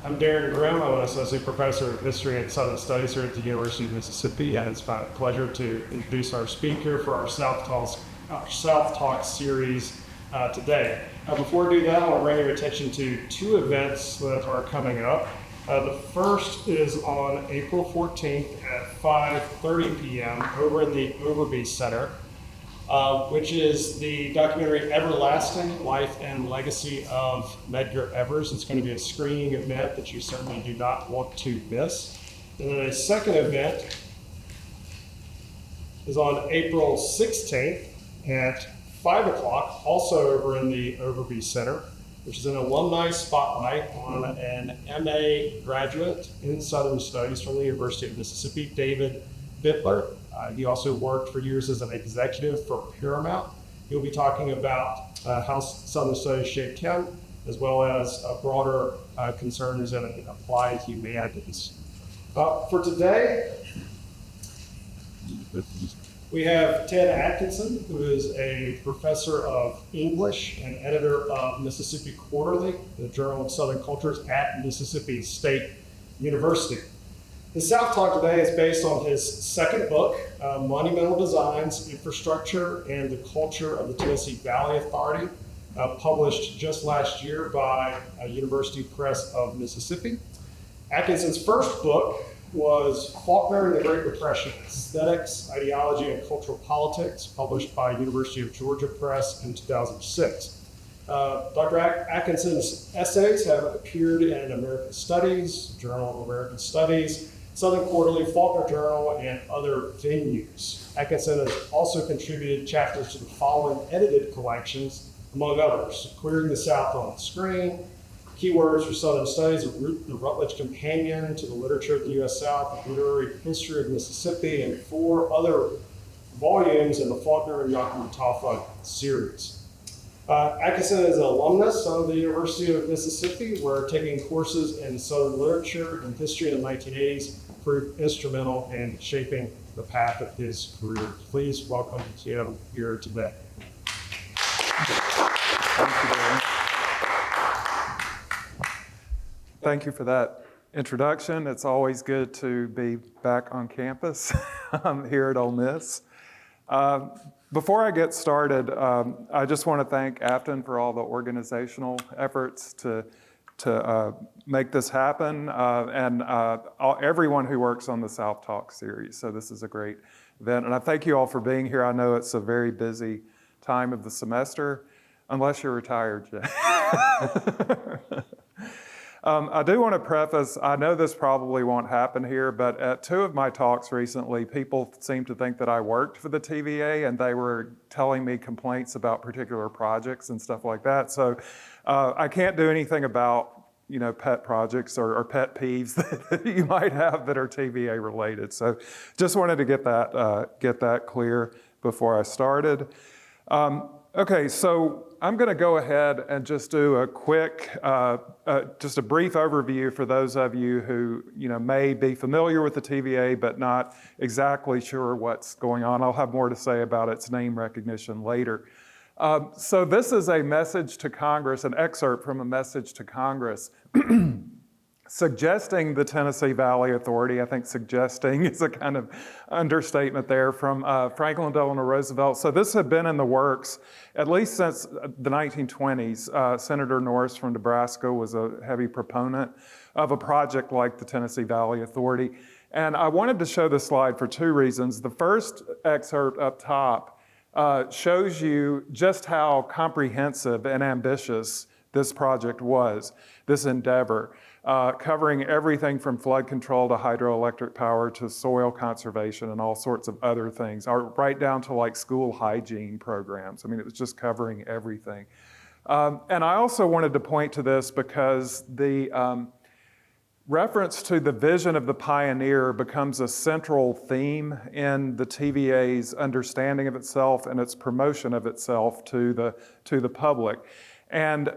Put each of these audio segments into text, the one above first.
I'm Darren Grimm. I'm an associate professor of history and Southern Studies here at the University of Mississippi, and it's my pleasure to introduce our speaker for our South Talk series today. Before I do that, I want to bring your attention to two events that are coming up. The first is on April 14th at 5:30 p.m. over in the Overby Center, which is the documentary Everlasting Life and Legacy of Medgar Evers. It's going to be a screening event that you certainly do not want to miss. And then a second event is on April 16th at 5 o'clock, also over in the Overby Center, which is an alumni spotlight on an MA graduate in Southern Studies from the University of Mississippi, David Bittler. He also worked for years as an executive for Paramount. He'll be talking about how Southern Studies shaped him, as well as broader concerns in applied humanities. For today, we have Ted Atkinson, who is a professor of English and editor of Mississippi Quarterly, the Journal of Southern Cultures at Mississippi State University. His South Talk today is based on his second book, Monumental Designs, Infrastructure, and the Culture of the Tennessee Valley Authority, published just last year by University Press of Mississippi. Atkinson's first book was Faulkner and the Great Depression, Aesthetics, Ideology, and Cultural Politics, published by University of Georgia Press in 2006. Dr. Atkinson's essays have appeared in American Studies, Journal of American Studies, Southern Quarterly, Faulkner Journal, and other venues. Atkinson has also contributed chapters to the following edited collections, among others: Queering the South on the Screen, Keywords for Southern Studies, the Rutledge Companion to the Literature of the U.S. South, the Literary History of Mississippi, and 4 other volumes in the Faulkner and Yaakov Taffa series. Atkinson is an alumnus of the University of Mississippi, where taking courses in Southern literature and history in the 1980s proved instrumental in shaping the path of his career. Please welcome him here today. Thank you for that introduction. It's always good to be back on campus here at Ole Miss. Before I get started, I just want to thank Afton for all the organizational efforts to make this happen, and everyone who works on the South Talk series. So this is a great event, and I thank you all for being here. I know it's a very busy time of the semester, unless you're retired, Jay. I do want to preface, I know this probably won't happen here, but at 2 of my talks recently, people seemed to think that I worked for the TVA, and they were telling me complaints about particular projects and stuff like that. So I can't do anything about, pet projects or pet peeves that you might have that are TVA related. So just wanted to get that clear before I started. Okay, so I'm going to go ahead and just do a quick, just a brief overview for those of you who may be familiar with the TVA but not exactly sure what's going on. I'll have more to say about its name recognition later. So this is a message to Congress, an excerpt from a message to Congress suggesting the Tennessee Valley Authority. I think suggesting is a kind of understatement there, from Franklin Delano Roosevelt. So this had been in the works at least since the 1920s. Senator Norris from Nebraska was a heavy proponent of a project like the Tennessee Valley Authority. And I wanted to show this slide for 2 reasons. The first excerpt up top shows you just how comprehensive and ambitious this project was, this endeavor, covering everything from flood control to hydroelectric power to soil conservation and all sorts of other things, right down to like school hygiene programs. I mean, it was just covering everything. And I also wanted to point to this because the reference to the vision of the pioneer becomes a central theme in the TVA's understanding of itself and its promotion of itself to the public. And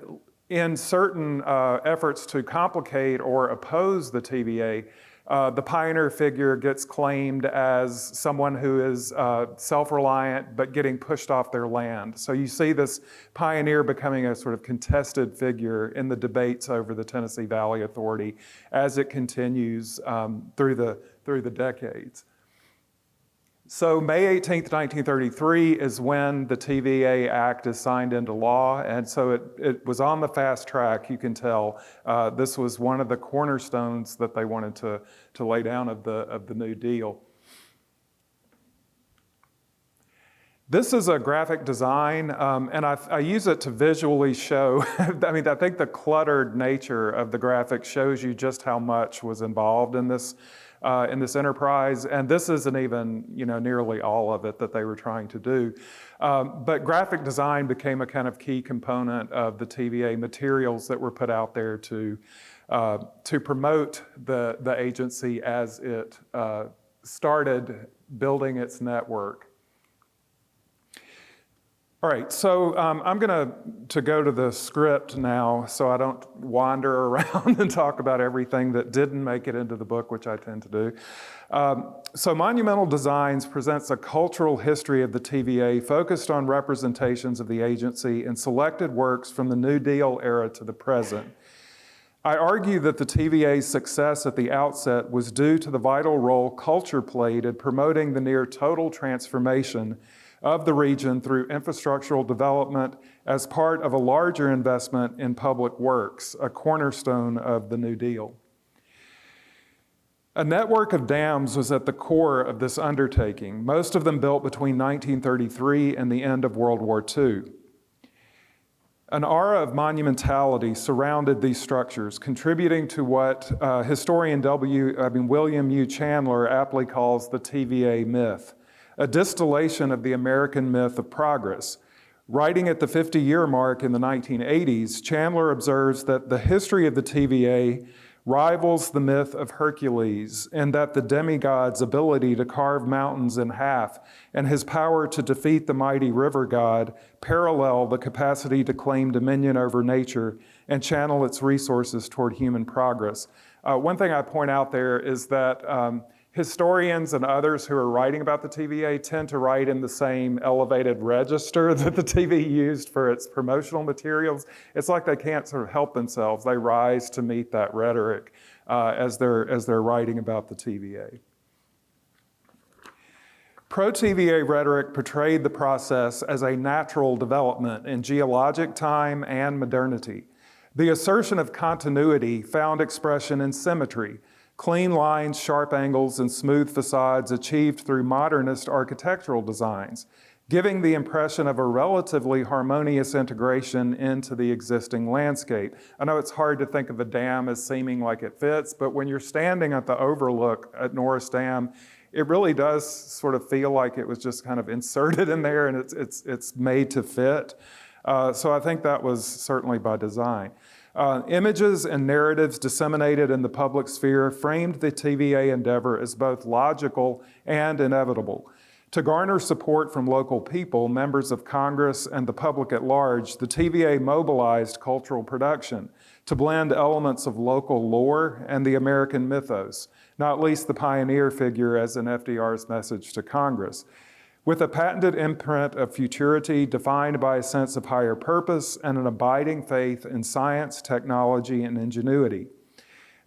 in certain efforts to complicate or oppose the TVA, The pioneer figure gets claimed as someone who is self-reliant but getting pushed off their land. So you see this pioneer becoming a sort of contested figure in the debates over the Tennessee Valley Authority as it continues through the decades. So May 18th, 1933 is when the TVA Act is signed into law, and so it was on the fast track, you can tell. This was one of the cornerstones that they wanted to lay down of the New Deal. This is a graphic design, and I use it to visually show, I mean, I think the cluttered nature of the graphic shows you just how much was involved in this enterprise, and this isn't even, nearly all of it that they were trying to do. But graphic design became a kind of key component of the TVA materials that were put out there to promote the agency as it started building its network. All right, so I'm going to go to the script now so I don't wander around and talk about everything that didn't make it into the book, which I tend to do. So Monumental Designs presents a cultural history of the TVA focused on representations of the agency in selected works from the New Deal era to the present. I argue that the TVA's success at the outset was due to the vital role culture played in promoting the near total transformation of the region through infrastructural development as part of a larger investment in public works, a cornerstone of the New Deal. A network of dams was at the core of this undertaking, most of them built between 1933 and the end of World War II. An aura of monumentality surrounded these structures, contributing to what historian William U. Chandler aptly calls the TVA myth, a distillation of the American myth of progress. Writing at the 50-year mark in the 1980s, Chandler observes that the history of the TVA rivals the myth of Hercules, and that the demigod's ability to carve mountains in half and his power to defeat the mighty river god parallel the capacity to claim dominion over nature and channel its resources toward human progress. One thing I point out there is that historians and others who are writing about the TVA tend to write in the same elevated register that the TV used for its promotional materials. It's like they can't sort of help themselves. They rise to meet that rhetoric as they're writing about the TVA. Pro-TVA rhetoric portrayed the process as a natural development in geologic time and modernity. The assertion of continuity found expression in symmetry, clean lines, sharp angles, and smooth facades achieved through modernist architectural designs, giving the impression of a relatively harmonious integration into the existing landscape. I know it's hard to think of a dam as seeming like it fits, but when you're standing at the overlook at Norris Dam, it really does sort of feel like it was just kind of inserted in there and it's made to fit. So I think that was certainly by design. Images and narratives disseminated in the public sphere framed the TVA endeavor as both logical and inevitable. To garner support from local people, members of Congress, and the public at large, the TVA mobilized cultural production to blend elements of local lore and the American mythos, not least the pioneer figure as in FDR's message to Congress, with a patented imprint of futurity defined by a sense of higher purpose and an abiding faith in science, technology, and ingenuity.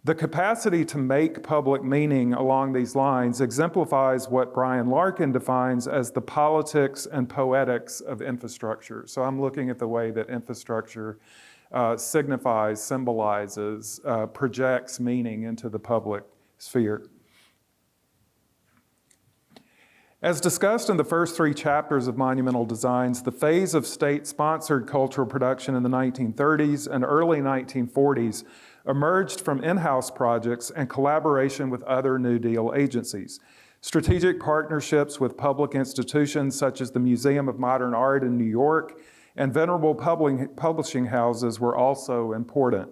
The capacity to make public meaning along these lines exemplifies what Brian Larkin defines as the politics and poetics of infrastructure. So I'm looking at the way that infrastructure signifies, symbolizes, projects meaning into the public sphere. As discussed in the first 3 chapters of Monumental Designs, the phase of state-sponsored cultural production in the 1930s and early 1940s emerged from in-house projects and collaboration with other New Deal agencies. Strategic partnerships with public institutions such as the Museum of Modern Art in New York and venerable publishing houses were also important.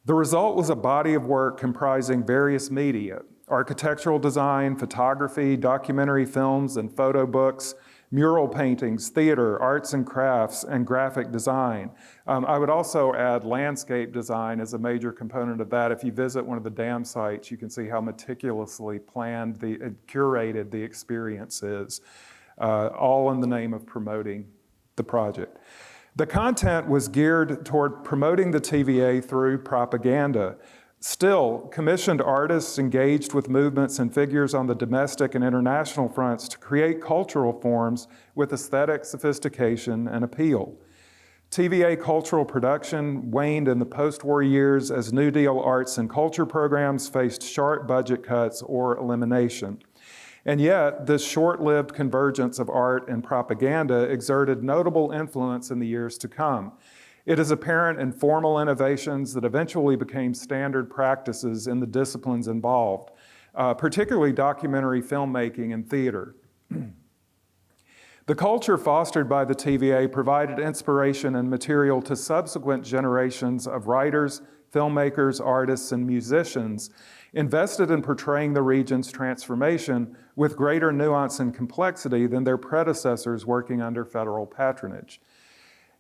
The result was a body of work comprising various media: architectural design, photography, documentary films, and photo books, mural paintings, theater, arts and crafts, and graphic design. I would also add landscape design as a major component of that. If you visit one of the dam sites, you can see how meticulously planned, curated the experience is, all in the name of promoting the project. The content was geared toward promoting the TVA through propaganda. Still, commissioned artists engaged with movements and figures on the domestic and international fronts to create cultural forms with aesthetic sophistication and appeal. TVA cultural production waned in the post-war years as New Deal arts and culture programs faced sharp budget cuts or elimination. And yet, this short-lived convergence of art and propaganda exerted notable influence in the years to come. It is apparent in formal innovations that eventually became standard practices in the disciplines involved, particularly documentary filmmaking and theater. The culture fostered by the TVA provided inspiration and material to subsequent generations of writers, filmmakers, artists, and musicians invested in portraying the region's transformation with greater nuance and complexity than their predecessors working under federal patronage.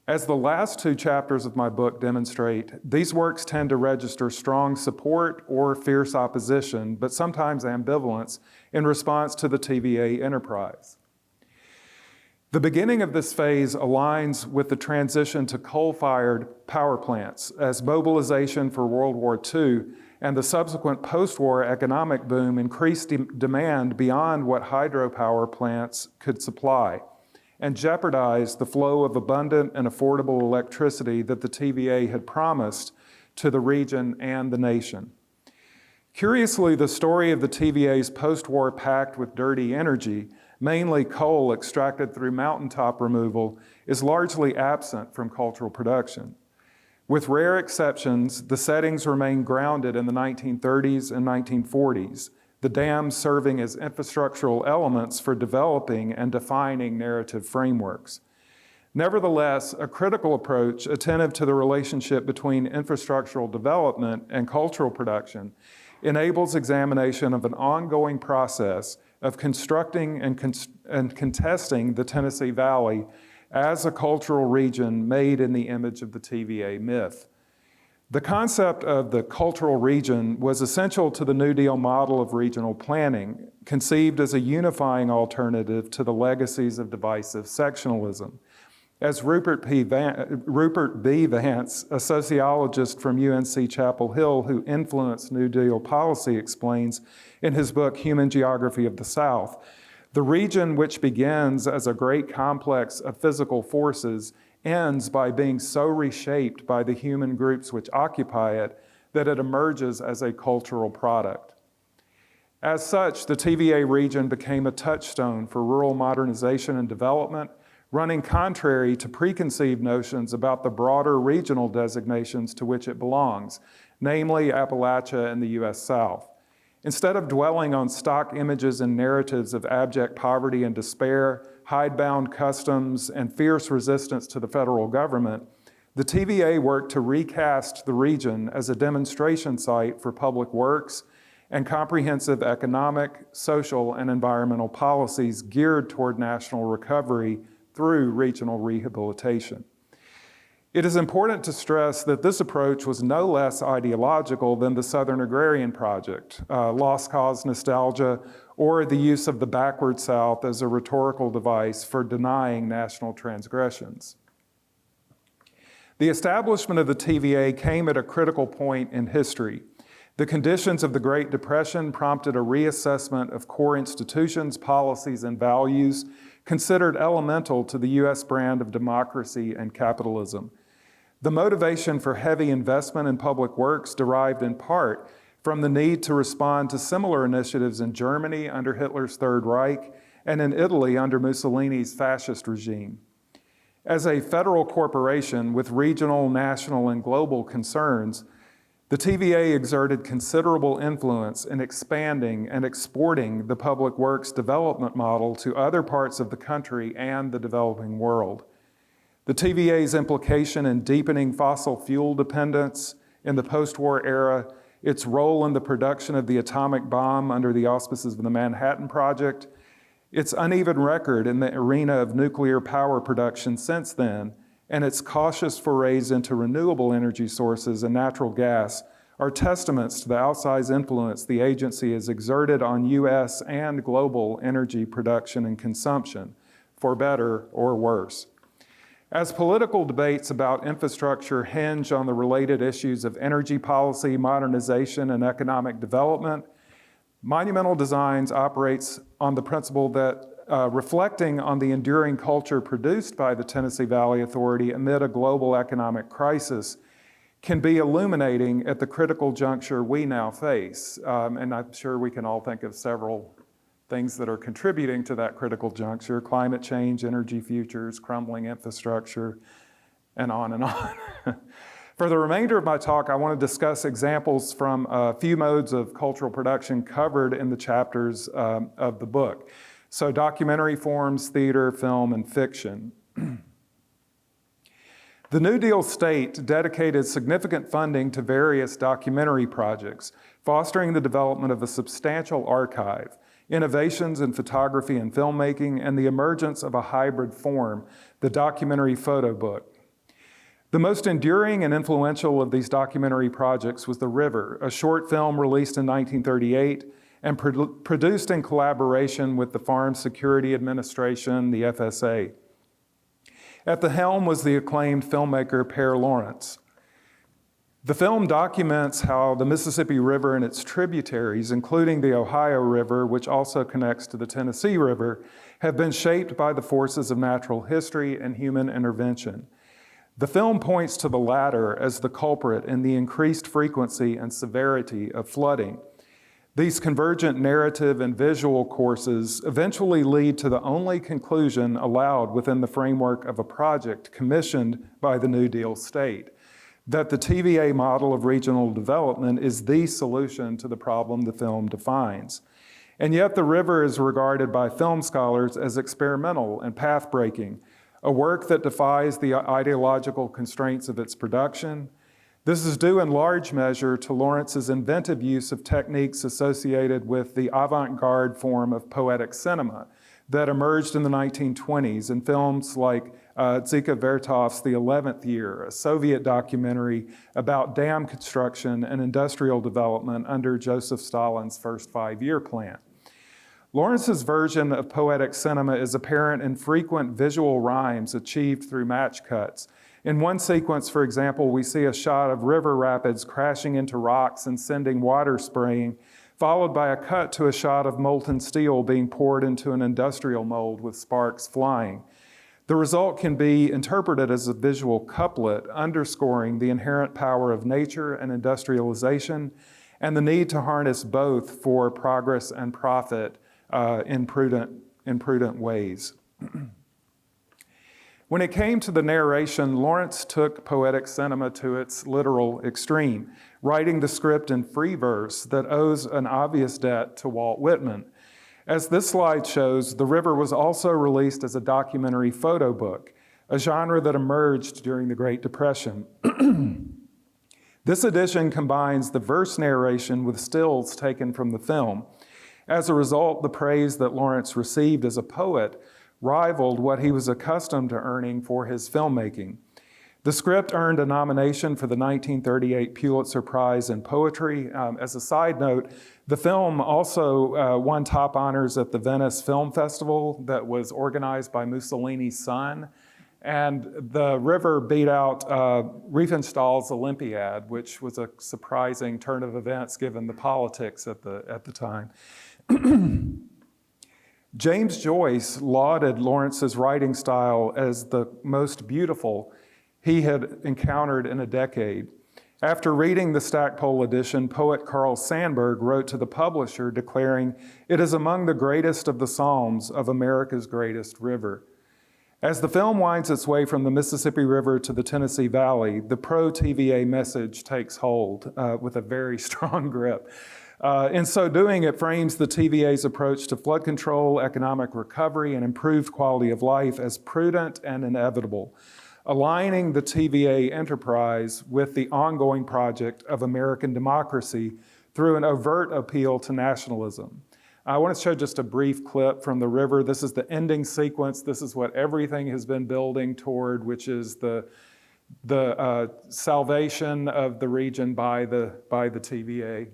As the last two chapters of my book demonstrate, these works tend to register strong support or fierce opposition, but sometimes ambivalence, in response to the TVA enterprise. The beginning of this phase aligns with the transition to coal-fired power plants as mobilization for World War II and the subsequent post-war economic boom increased demand beyond what hydropower plants could supply and jeopardized the flow of abundant and affordable electricity that the TVA had promised to the region and the nation. Curiously, the story of the TVA's post-war pact with dirty energy, mainly coal extracted through mountaintop removal, is largely absent from cultural production. With rare exceptions, the settings remain grounded in the 1930s and 1940s, the dams serving as infrastructural elements for developing and defining narrative frameworks. Nevertheless, a critical approach attentive to the relationship between infrastructural development and cultural production enables examination of an ongoing process of constructing and contesting the Tennessee Valley as a cultural region made in the image of the TVA myth. The concept of the cultural region was essential to the New Deal model of regional planning, conceived as a unifying alternative to the legacies of divisive sectionalism. As Rupert B. Vance, a sociologist from UNC Chapel Hill who influenced New Deal policy, explains in his book, Human Geography of the South, the region, which begins as a great complex of physical forces, ends by being so reshaped by the human groups which occupy it that it emerges as a cultural product. As such, the TVA region became a touchstone for rural modernization and development, running contrary to preconceived notions about the broader regional designations to which it belongs, namely Appalachia and the U.S. South. Instead of dwelling on stock images and narratives of abject poverty and despair, hidebound customs, and fierce resistance to the federal government, the TVA worked to recast the region as a demonstration site for public works and comprehensive economic, social, and environmental policies geared toward national recovery through regional rehabilitation. It is important to stress that this approach was no less ideological than the Southern Agrarian Project, lost cause nostalgia, or the use of the backward South as a rhetorical device for denying national transgressions. The establishment of the TVA came at a critical point in history. The conditions of the Great Depression prompted a reassessment of core institutions, policies, and values considered elemental to the U.S. brand of democracy and capitalism. The motivation for heavy investment in public works derived in part from the need to respond to similar initiatives in Germany under Hitler's Third Reich and in Italy under Mussolini's fascist regime. As a federal corporation with regional, national, and global concerns, the TVA exerted considerable influence in expanding and exporting the public works development model to other parts of the country and the developing world. The TVA's implication in deepening fossil fuel dependence in the post-war era, its role in the production of the atomic bomb under the auspices of the Manhattan Project, its uneven record in the arena of nuclear power production since then, and its cautious forays into renewable energy sources and natural gas are testaments to the outsized influence the agency has exerted on U.S. and global energy production and consumption, for better or worse. As political debates about infrastructure hinge on the related issues of energy policy, modernization, and economic development, Monumental Designs operates on the principle that reflecting on the enduring culture produced by the Tennessee Valley Authority amid a global economic crisis can be illuminating at the critical juncture we now face. And I'm sure we can all think of several things that are contributing to that critical juncture: climate change, energy futures, crumbling infrastructure, and on and on. For the remainder of my talk, I want to discuss examples from a few modes of cultural production covered in the chapters of the book. So documentary forms, theater, film, and fiction. The New Deal state dedicated significant funding to various documentary projects, fostering the development of a substantial archive, innovations in photography and filmmaking, and the emergence of a hybrid form, the documentary photo book. The most enduring and influential of these documentary projects was The River, a short film released in 1938 and produced in collaboration with the Farm Security Administration, the FSA. At the helm was the acclaimed filmmaker Per Lawrence. The film documents how the Mississippi River and its tributaries, including the Ohio River, which also connects to the Tennessee River, have been shaped by the forces of natural history and human intervention. The film points to the latter as the culprit in the increased frequency and severity of flooding. These convergent narrative and visual courses eventually lead to the only conclusion allowed within the framework of a project commissioned by the New Deal state, that the TVA model of regional development is the solution to the problem the film defines. And yet the river is regarded by film scholars as experimental and path-breaking, a work that defies the ideological constraints of its production. This is due in large measure to Lawrence's inventive use of techniques associated with the avant-garde form of poetic cinema that emerged in the 1920s in films like Zika Vertov's The 11th Year, a Soviet documentary about dam construction and industrial development under Joseph Stalin's first five-year plan. Lawrence's version of poetic cinema is apparent in frequent visual rhymes achieved through match cuts. In one sequence, for example, we see a shot of river rapids crashing into rocks and sending water spraying, followed by a cut to a shot of molten steel being poured into an industrial mold with sparks flying. The result can be interpreted as a visual couplet underscoring the inherent power of nature and industrialization and the need to harness both for progress and profit in prudent ways. When it came to the narration, Lawrence took poetic cinema to its literal extreme, writing the script in free verse that owes an obvious debt to Walt Whitman. As this slide shows, The River was also released as a documentary photo book, a genre that emerged during the Great Depression. This edition combines the verse narration with stills taken from the film. As a result, the praise that Lawrence received as a poet rivaled what he was accustomed to earning for his filmmaking. The script earned a nomination for the 1938 Pulitzer Prize in Poetry. As a side note, the film also won top honors at the Venice Film Festival that was organized by Mussolini's son. And The River beat out Riefenstahl's Olympiad, which was a surprising turn of events given the politics at the time. James Joyce lauded Lawrence's writing style as the most beautiful he had encountered in a decade. After reading the Stackpole edition, poet Carl Sandburg wrote to the publisher declaring, "It is among the greatest of the Psalms of America's greatest river." As the film winds its way from the Mississippi River to the Tennessee Valley, the pro-TVA message takes hold with a very strong grip. In so doing, it frames the TVA's approach to flood control, economic recovery, and improved quality of life as prudent and inevitable, aligning the TVA enterprise with the ongoing project of American democracy through an overt appeal to nationalism. I want to show just a brief clip from The River. This is the ending sequence. This is what everything has been building toward, which is the salvation of the region by the TVA.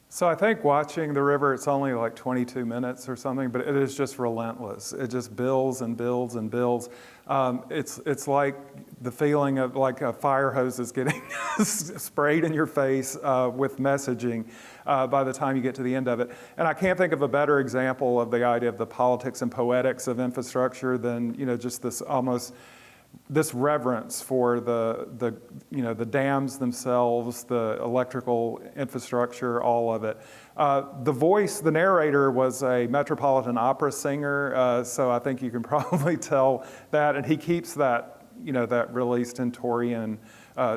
So I think watching The River, it's only like 22 minutes or something, but it is just relentless. It just builds and builds and builds. It's like the feeling of like a fire hose is getting sprayed in your face with messaging by the time you get to the end of it. And I can't think of a better example of the idea of the politics and poetics of infrastructure than, just this reverence for the dams themselves, the electrical infrastructure, all of it. The narrator was a Metropolitan Opera singer, so I think you can probably tell that, and he keeps that, that really stentorian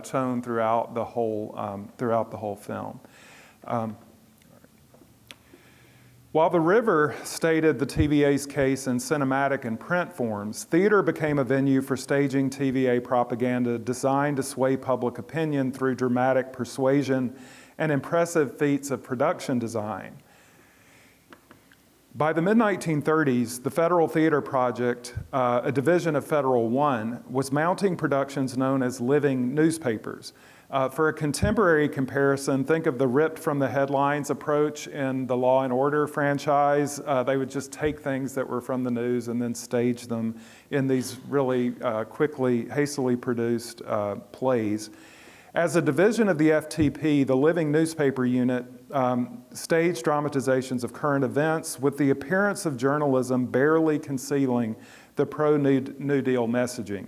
tone throughout the whole film. While The River stated the TVA's case in cinematic and print forms, theater became a venue for staging TVA propaganda designed to sway public opinion through dramatic persuasion and impressive feats of production design. By the mid-1930s, the Federal Theater Project, a division of Federal One, was mounting productions known as living newspapers. For a contemporary comparison, think of the ripped from the headlines approach in the Law and Order franchise. They would just take things that were from the news and then stage them in these really hastily produced plays. As a division of the FTP, the Living Newspaper Unit staged dramatizations of current events with the appearance of journalism barely concealing the pro-New Deal messaging.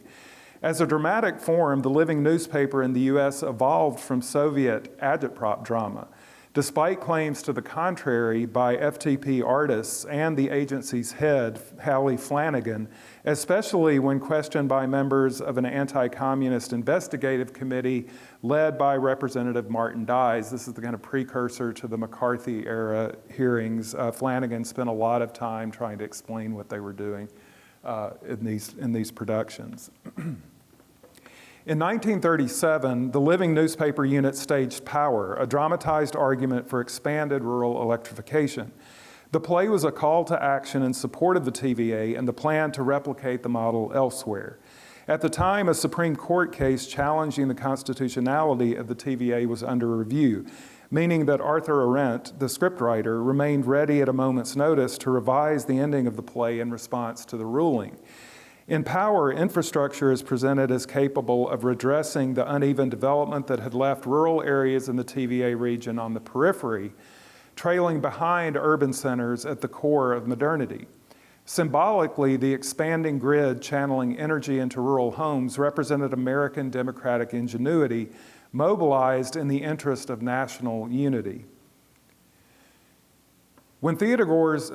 As a dramatic form, the living newspaper in the U.S. evolved from Soviet agitprop drama. Despite claims to the contrary by FTP artists and the agency's head, Hallie Flanagan, especially when questioned by members of an anti-communist investigative committee led by Representative Martin Dies. This is the kind of precursor to the McCarthy-era hearings. Flanagan spent a lot of time trying to explain what they were doing in these productions. In 1937, the Living Newspaper Unit staged Power, a dramatized argument for expanded rural electrification. The play was a call to action in support of the TVA and the plan to replicate the model elsewhere. At the time, a Supreme Court case challenging the constitutionality of the TVA was under review, meaning that Arthur Arendt, the scriptwriter, remained ready at a moment's notice to revise the ending of the play in response to the ruling. In Power, infrastructure is presented as capable of redressing the uneven development that had left rural areas in the TVA region on the periphery, trailing behind urban centers at the core of modernity. Symbolically, the expanding grid channeling energy into rural homes represented American democratic ingenuity mobilized in the interest of national unity. When theatergoers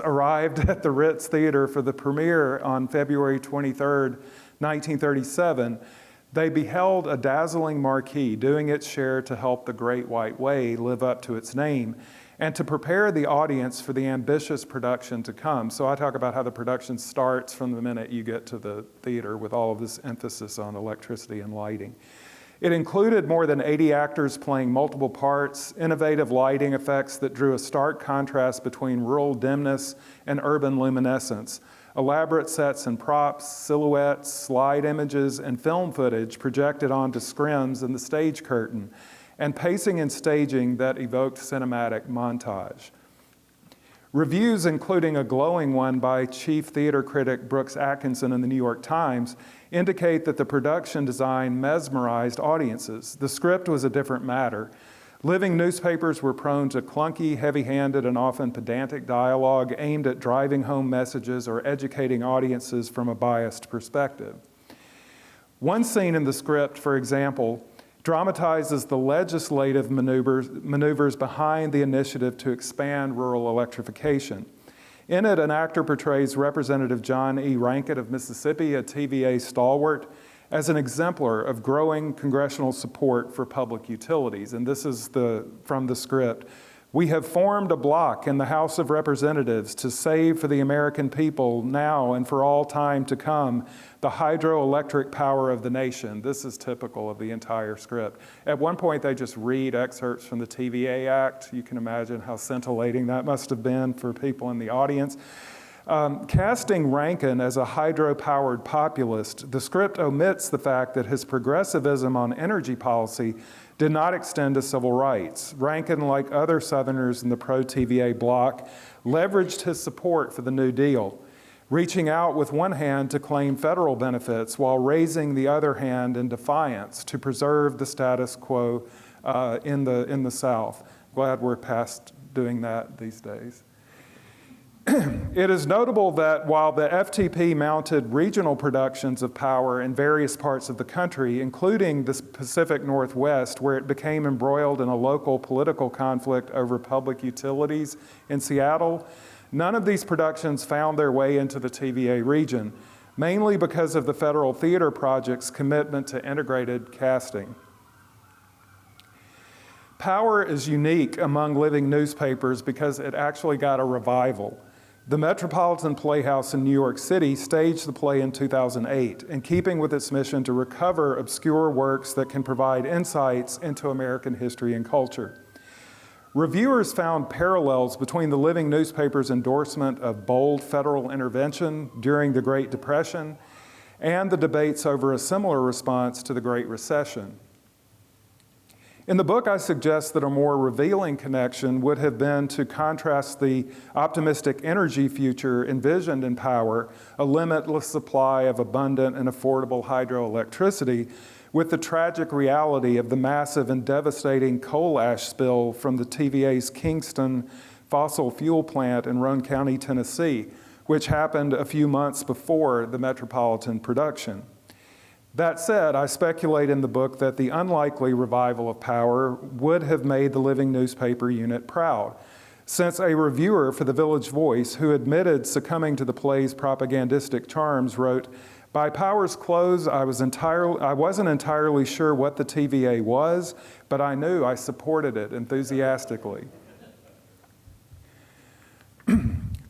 arrived at the Ritz Theater for the premiere on February 23rd, 1937, they beheld a dazzling marquee doing its share to help the Great White Way live up to its name and to prepare the audience for the ambitious production to come. So I talk about how the production starts from the minute you get to the theater with all of this emphasis on electricity and lighting. It included more than 80 actors playing multiple parts, innovative lighting effects that drew a stark contrast between rural dimness and urban luminescence, elaborate sets and props, silhouettes, slide images, and film footage projected onto scrims and the stage curtain, and pacing and staging that evoked cinematic montage. Reviews, including a glowing one by chief theater critic Brooks Atkinson in the New York Times, indicate that the production design mesmerized audiences. The script was a different matter. Living newspapers were prone to clunky, heavy-handed, and often pedantic dialogue aimed at driving home messages or educating audiences from a biased perspective. One scene in the script, for example, dramatizes the legislative maneuvers behind the initiative to expand rural electrification. In it, an actor portrays Representative John E. Rankin of Mississippi, a TVA stalwart, as an exemplar of growing congressional support for public utilities. And this is from the script. "We have formed a bloc in the House of Representatives to save for the American people now and for all time to come the hydroelectric power of the nation." This is typical of the entire script. At one point, they just read excerpts from the TVA Act. You can imagine how scintillating that must have been for people in the audience. Casting Rankin as a hydro-powered populist, the script omits the fact that his progressivism on energy policy did not extend to civil rights. Rankin, like other Southerners in the pro-TVA bloc, leveraged his support for the New Deal, reaching out with one hand to claim federal benefits while raising the other hand in defiance to preserve the status quo in the South. Glad we're past doing that these days. It is notable that while the FTP mounted regional productions of power in various parts of the country, including the Pacific Northwest, where it became embroiled in a local political conflict over public utilities in Seattle, none of these productions found their way into the TVA region, mainly because of the Federal Theater Project's commitment to integrated casting. Power is unique among living newspapers because it actually got a revival. The Metropolitan Playhouse in New York City staged the play in 2008, in keeping with its mission to recover obscure works that can provide insights into American history and culture. Reviewers found parallels between the living newspaper's endorsement of bold federal intervention during the Great Depression and the debates over a similar response to the Great Recession. In the book, I suggest that a more revealing connection would have been to contrast the optimistic energy future envisioned in Power, a limitless supply of abundant and affordable hydroelectricity, with the tragic reality of the massive and devastating coal ash spill from the TVA's Kingston fossil fuel plant in Roane County, Tennessee, which happened a few months before the Metropolitan production. That said, I speculate in the book that the unlikely revival of Power would have made the living newspaper unit proud, since a reviewer for the Village Voice, who admitted succumbing to the play's propagandistic charms, wrote, "By Power's close, I wasn't entirely sure what the TVA was, but I knew I supported it enthusiastically."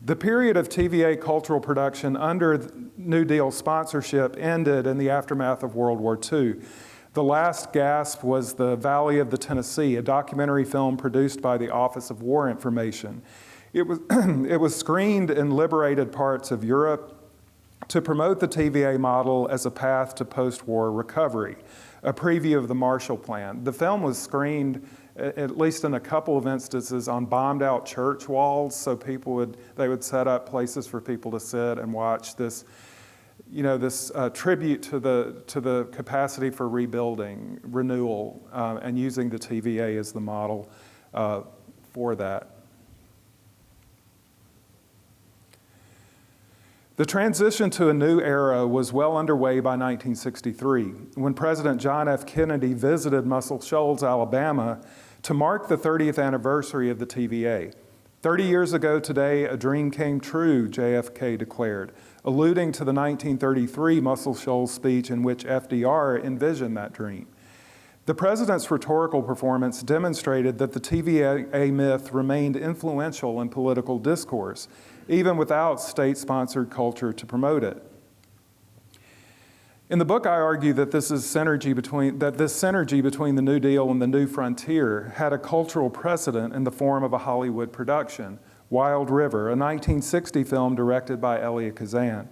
The period of TVA cultural production under New Deal sponsorship ended in the aftermath of World War II. The last gasp was The Valley of the Tennessee, a documentary film produced by the Office of War Information. It was screened in liberated parts of Europe to promote the TVA model as a path to post-war recovery, a preview of the Marshall Plan. The film was screened, at least in a couple of instances, on bombed-out church walls, so they would set up places for people to sit and watch this, this tribute to the capacity for rebuilding, renewal, and using the TVA as the model for that. The transition to a new era was well underway by 1963, when President John F. Kennedy visited Muscle Shoals, Alabama, to mark the 30th anniversary of the TVA. 30 years ago today, a dream came true, JFK declared, alluding to the 1933 Muscle Shoals speech in which FDR envisioned that dream. The president's rhetorical performance demonstrated that the TVA myth remained influential in political discourse, even without state-sponsored culture to promote it. In the book, I argue that this synergy between the New Deal and the New Frontier had a cultural precedent in the form of a Hollywood production, Wild River, a 1960 film directed by Elia Kazan.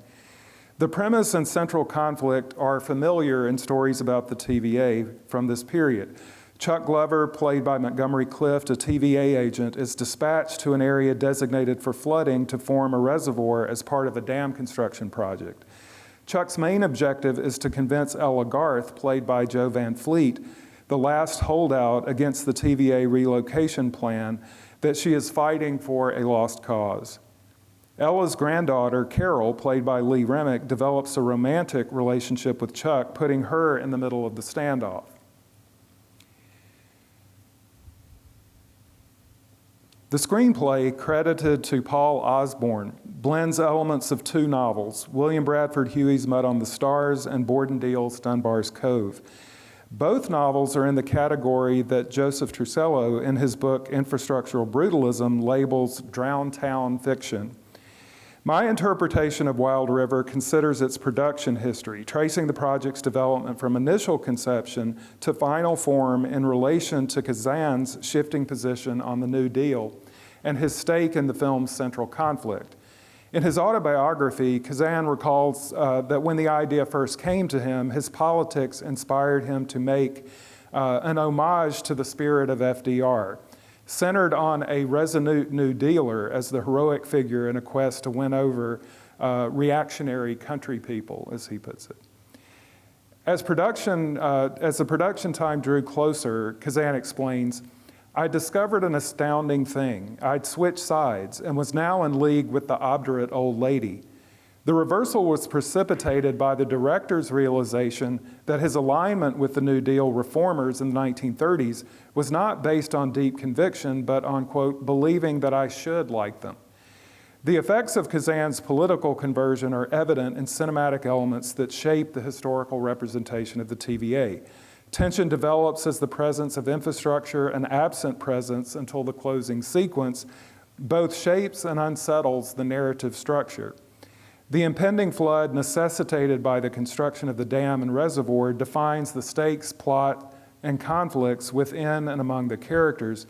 The premise and central conflict are familiar in stories about the TVA from this period. Chuck Glover, played by Montgomery Clift, a TVA agent, is dispatched to an area designated for flooding to form a reservoir as part of a dam construction project. Chuck's main objective is to convince Ella Garth, played by Jo Van Fleet, the last holdout against the TVA relocation plan, that she is fighting for a lost cause. Ella's granddaughter, Carol, played by Lee Remick, develops a romantic relationship with Chuck, putting her in the middle of the standoff. The screenplay, credited to Paul Osborne, blends elements of two novels, William Bradford Huey's Mud on the Stars and Borden Deal's Dunbar's Cove. Both novels are in the category that Joseph Trusello, in his book Infrastructural Brutalism, labels drowned town fiction. My interpretation of Wild River considers its production history, tracing the project's development from initial conception to final form in relation to Kazan's shifting position on the New Deal and his stake in the film's central conflict. In his autobiography, Kazan recalls that when the idea first came to him, his politics inspired him to make an homage to the spirit of FDR, centered on a resolute New Dealer as the heroic figure in a quest to win over reactionary country people, as he puts it. As the production time drew closer, Kazan explains, I discovered an astounding thing. I'd switched sides and was now in league with the obdurate old lady. The reversal was precipitated by the director's realization that his alignment with the New Deal reformers in the 1930s was not based on deep conviction, but on, quote, believing that I should like them. The effects of Kazan's political conversion are evident in cinematic elements that shape the historical representation of the TVA. Tension develops as the presence of infrastructure, an absent presence until the closing sequence, both shapes and unsettles the narrative structure. The impending flood necessitated by the construction of the dam and reservoir defines the stakes, plot, and conflicts within and among the characters.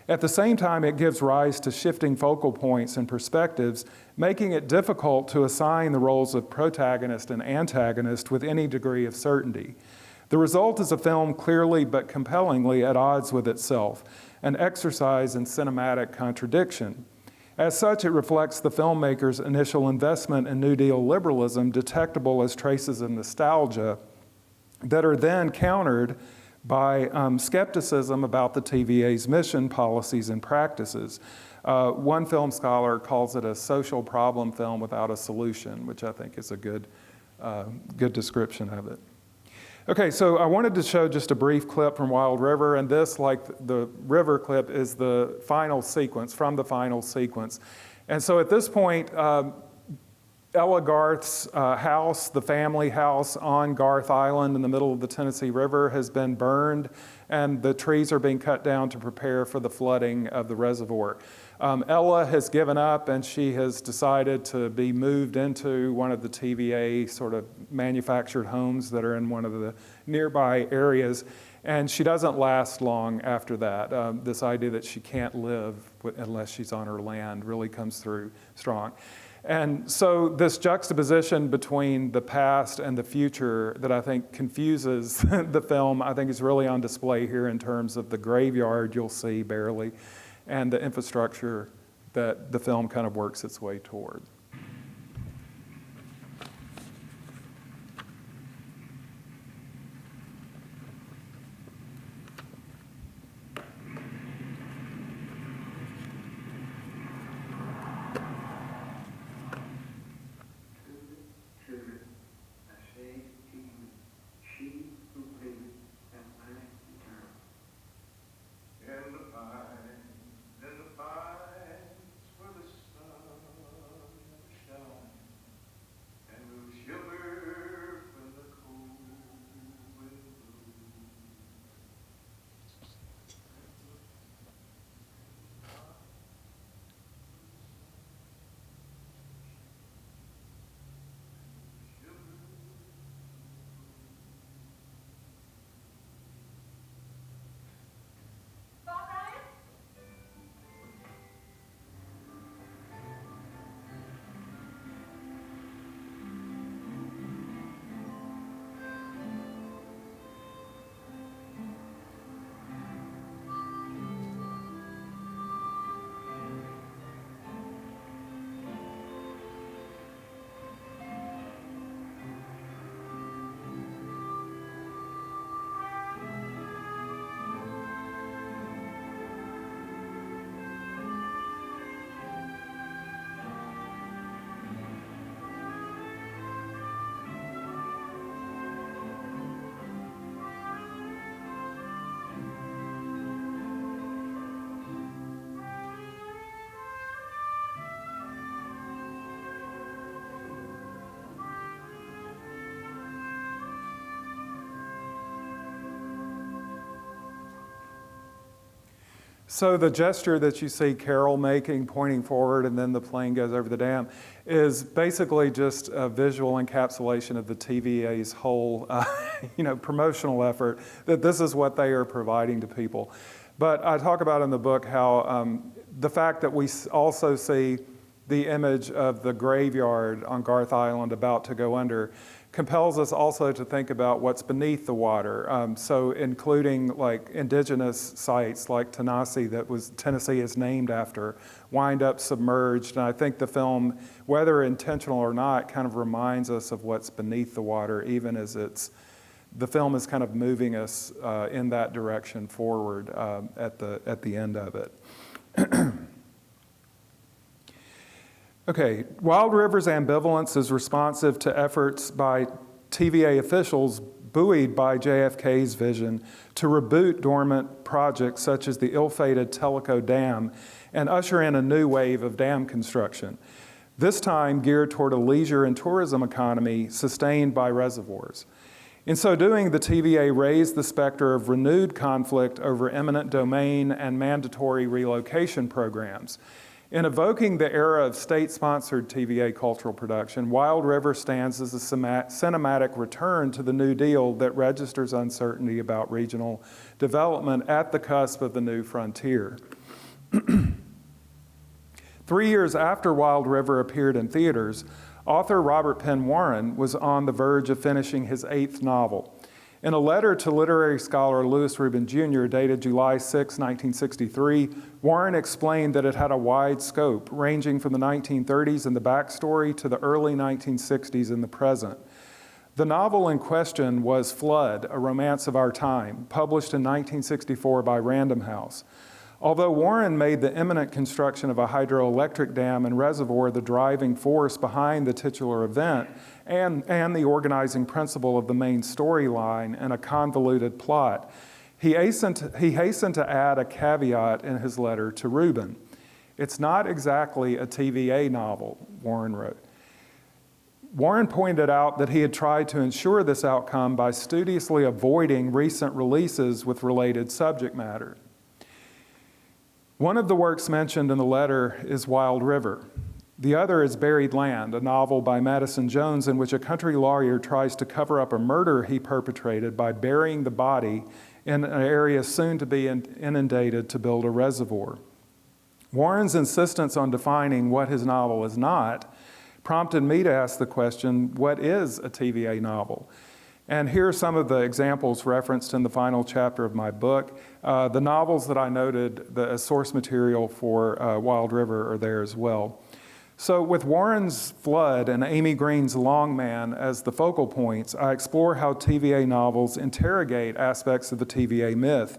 At the same time, it gives rise to shifting focal points and perspectives, making it difficult to assign the roles of protagonist and antagonist with any degree of certainty. The result is a film clearly but compellingly at odds with itself, an exercise in cinematic contradiction. As such, it reflects the filmmaker's initial investment in New Deal liberalism, detectable as traces of nostalgia that are then countered by skepticism about the TVA's mission, policies, and practices. One film scholar calls it a social problem film without a solution, which I think is a good description of it. Okay, so I wanted to show just a brief clip from Wild River, and this, like the river clip, is the final sequence, from the final sequence. And so at this point, Ella Garth's house, the family house on Garth Island in the middle of the Tennessee River, has been burned, and the trees are being cut down to prepare for the flooding of the reservoir. Ella has given up, and she has decided to be moved into one of the TVA sort of manufactured homes that are in one of the nearby areas, and she doesn't last long after that. This idea that she can't live unless she's on her land really comes through strong. And so this juxtaposition between the past and the future that I think confuses the film, I think is really on display here in terms of the graveyard you'll see barely, and the infrastructure that the film kind of works its way toward. So the gesture that you see Carol making, pointing forward, and then the plane goes over the dam, is basically just a visual encapsulation of the TVA's whole, promotional effort, that this is what they are providing to people. But I talk about in the book how the fact that we also see the image of the graveyard on Garth Island about to go under compels us also to think about what's beneath the water. So including like indigenous sites like Tennessee is named after, wind up submerged. And I think the film, whether intentional or not, kind of reminds us of what's beneath the water, even as the film is kind of moving us in that direction forward at the end of it. Okay, Wild River's ambivalence is responsive to efforts by TVA officials buoyed by JFK's vision to reboot dormant projects such as the ill-fated Tellico Dam and usher in a new wave of dam construction, this time geared toward a leisure and tourism economy sustained by reservoirs. In so doing, the TVA raised the specter of renewed conflict over eminent domain and mandatory relocation programs. In evoking the era of state-sponsored TVA cultural production, Wild River stands as a cinematic return to the New Deal that registers uncertainty about regional development at the cusp of the new frontier. 3 years after Wild River appeared in theaters, author Robert Penn Warren was on the verge of finishing his 8th novel. In a letter to literary scholar Lewis Rubin Jr., dated July 6, 1963, Warren explained that it had a wide scope, ranging from the 1930s and the backstory to the early 1960s and the present. The novel in question was Flood, A Romance of Our Time, published in 1964 by Random House. Although Warren made the imminent construction of a hydroelectric dam and reservoir the driving force behind the titular event and the organizing principle of the main storyline and a convoluted plot, he hastened to add a caveat in his letter to Rubin. It's not exactly a TVA novel, Warren wrote. Warren pointed out that he had tried to ensure this outcome by studiously avoiding recent releases with related subject matter. One of the works mentioned in the letter is Wild River. The other is Buried Land, a novel by Madison Jones in which a country lawyer tries to cover up a murder he perpetrated by burying the body in an area soon to be inundated to build a reservoir. Warren's insistence on defining what his novel is not prompted me to ask the question, what is a TVA novel? And here are some of the examples referenced in the final chapter of my book. The novels that I noted as source material for Wild River are there as well. So with Warren's Flood and Amy Green's Longman as the focal points, I explore how TVA novels interrogate aspects of the TVA myth,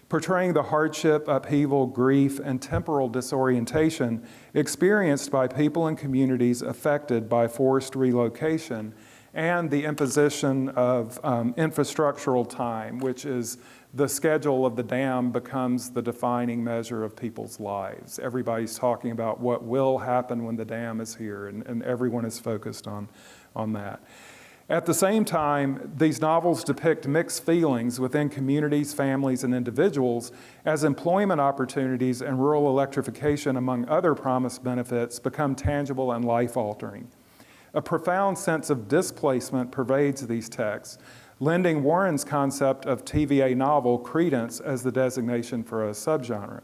portraying the hardship, upheaval, grief, and temporal disorientation experienced by people and communities affected by forced relocation and the imposition of infrastructural time, which is the schedule of the dam becomes the defining measure of people's lives. Everybody's talking about what will happen when the dam is here, and everyone is focused on that. At the same time, these novels depict mixed feelings within communities, families, and individuals as employment opportunities and rural electrification, among other promised benefits, become tangible and life-altering. A profound sense of displacement pervades these texts, lending Warren's concept of TVA novel credence as the designation for a subgenre.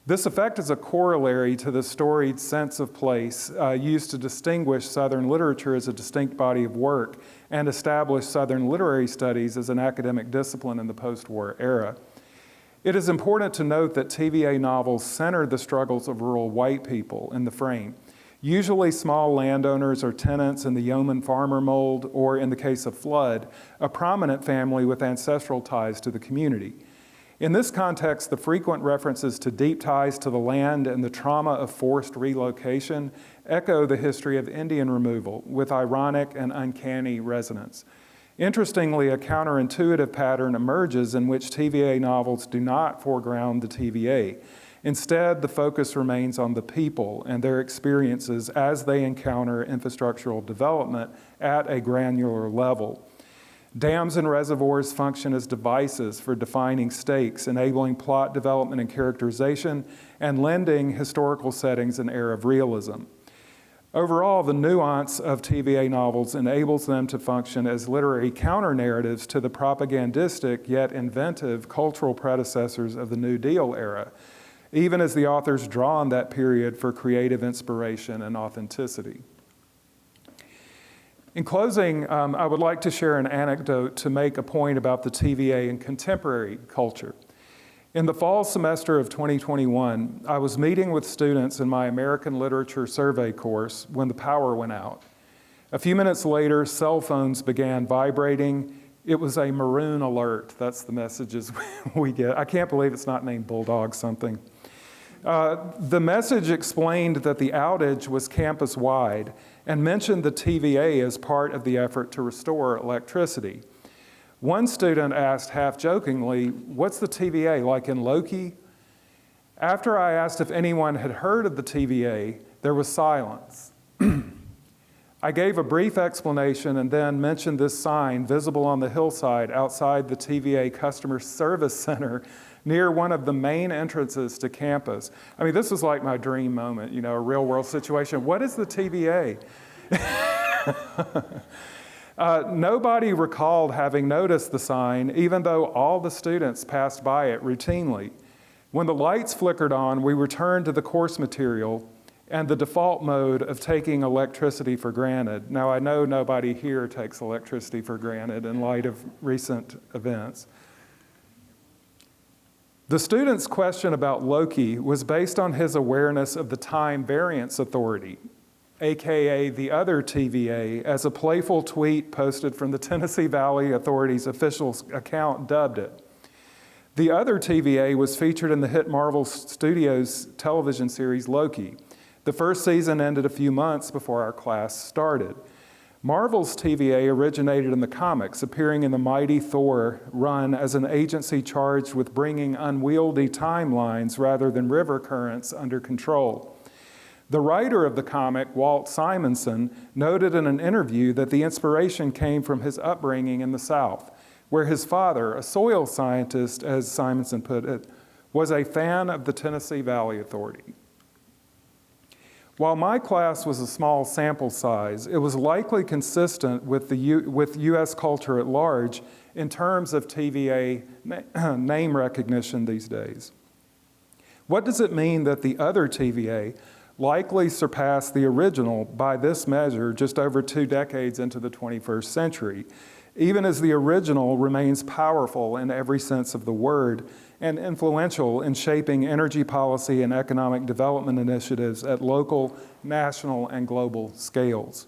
This effect is a corollary to the storied sense of place used to distinguish Southern literature as a distinct body of work and establish Southern literary studies as an academic discipline in the post-war era. It is important to note that TVA novels center the struggles of rural white people in the frame, usually small landowners or tenants in the yeoman farmer mold, or in the case of Flood, a prominent family with ancestral ties to the community. In this context, the frequent references to deep ties to the land and the trauma of forced relocation echo the history of Indian removal with ironic and uncanny resonance. Interestingly, a counterintuitive pattern emerges in which TVA novels do not foreground the TVA. Instead, the focus remains on the people and their experiences as they encounter infrastructural development at a granular level. Dams and reservoirs function as devices for defining stakes, enabling plot development and characterization, and lending historical settings an air of realism. Overall, the nuance of TVA novels enables them to function as literary counter-narratives to the propagandistic yet inventive cultural predecessors of the New Deal era, even as the authors draw on that period for creative inspiration and authenticity. In closing, I would like to share an anecdote to make a point about the TVA in contemporary culture. In the fall semester of 2021, I was meeting with students in my American Literature Survey course when the power went out. A few minutes later, cell phones began vibrating. It was a maroon alert. That's the messages we get. I can't believe it's not named Bulldog something. The message explained that the outage was campus-wide and mentioned the TVA as part of the effort to restore electricity. One student asked half-jokingly, "What's the TVA, like in Loki?" After I asked if anyone had heard of the TVA, there was silence. I gave a brief explanation and then mentioned this sign visible on the hillside outside the TVA Customer Service Center near one of the main entrances to campus. I mean, this was like my dream moment, you know, a real-world situation. What is the TVA? Nobody recalled having noticed the sign, even though all the students passed by it routinely. When the lights flickered on, we returned to the course material and the default mode of taking electricity for granted. Now, I know nobody here takes electricity for granted in light of recent events. The student's question about Loki was based on his awareness of the Time Variance Authority, AKA the other TVA, as a playful tweet posted from the Tennessee Valley Authority's official account dubbed it. The other TVA was featured in the hit Marvel Studios television series Loki. The first season ended a few months before our class started. Marvel's TVA originated in the comics, appearing in the Mighty Thor run as an agency charged with bringing unwieldy timelines rather than river currents under control. The writer of the comic, Walt Simonson, noted in an interview that the inspiration came from his upbringing in the South, where his father, a soil scientist, as Simonson put it, was a fan of the Tennessee Valley Authority. While my class was a small sample size, it was likely consistent with U.S. culture at large in terms of TVA name recognition these days. What does it mean that the other TVA likely surpassed the original by this measure just over 2 decades into the 21st century, even as the original remains powerful in every sense of the word and influential in shaping energy policy and economic development initiatives at local, national, and global scales?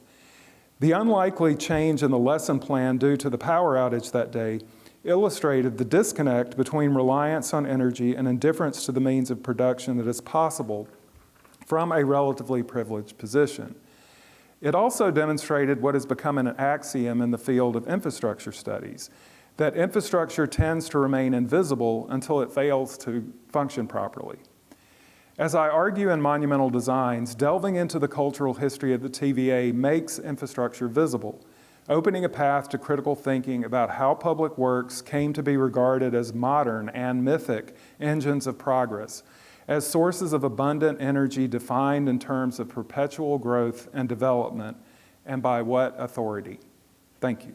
The unlikely change in the lesson plan due to the power outage that day illustrated the disconnect between reliance on energy and indifference to the means of production that is possible from a relatively privileged position. It also demonstrated what has become an axiom in the field of infrastructure studies, that infrastructure tends to remain invisible until it fails to function properly. As I argue in Monumental Designs, delving into the cultural history of the TVA makes infrastructure visible, opening a path to critical thinking about how public works came to be regarded as modern and mythic engines of progress, as sources of abundant energy defined in terms of perpetual growth and development, and by what authority. Thank you.